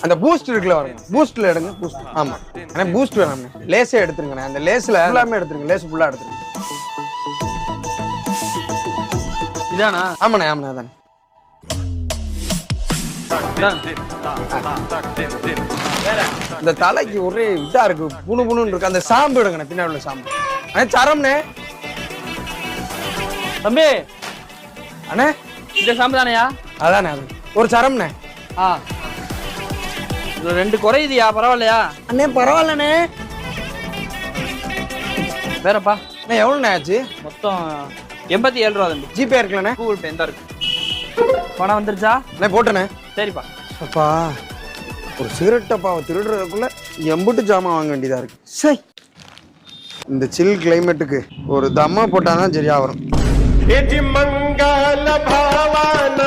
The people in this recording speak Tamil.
அந்த பூஸ்ட் இருக்குல்ல வருங்க, பூஸ்ட்ல எடுங்க. பூஸ்ட் ஆமா, ஆனால் பூஸ்ட் வேணாம்ண்ணே, லேஸே எடுத்துருங்கண்ணே. அந்த லேஸ்ல எல்லாமே எடுத்துருங்க, லேஸ் ஃபுல்லா எடுத்துருங்க. இதானா? ஆமாண்ணே ஆமாண்ணே அதானே. இந்த தலைக்கு ஒரே இதா இருக்கு, புணு புணுன்னு இருக்கு. அந்த சாம்பு எடுங்கண்ணே, பின்னாடி உள்ள சாம்பு. அண்ணே சரம்ண்ணே. தம்பி அண்ணே இந்த சாம்பு தானையா? அதானே அது ஒரு சரம்ண்ணே. ஆ இதுல 2 குறையுதியா? பரவாயில்லையா? அண்ணே பரவாயில்லண்ணே. வேறப்பா அண்ணே எவ்வளோண்ணே ஆச்சு? மொத்தம் 87 ரூபா தம்பி. ஜிபே இருக்குல்லண்ணே? கூகுள் பே எந்த இருக்கு? பணம் வந்துருச்சா? அண்ணே போட்டேண்ணே. சரிப்பா. அப்பா ஒரு சிகரெட் டப்பாவை திருடுறதுக்குள்ள எம்புட்டு ஜாமான் வாங்க வேண்டியதா இருக்கு. சரி, இந்த சில் கிளைமேட்டுக்கு ஒரு தம்மா போட்டாதான் சரியா வரும். மங்கள பாவன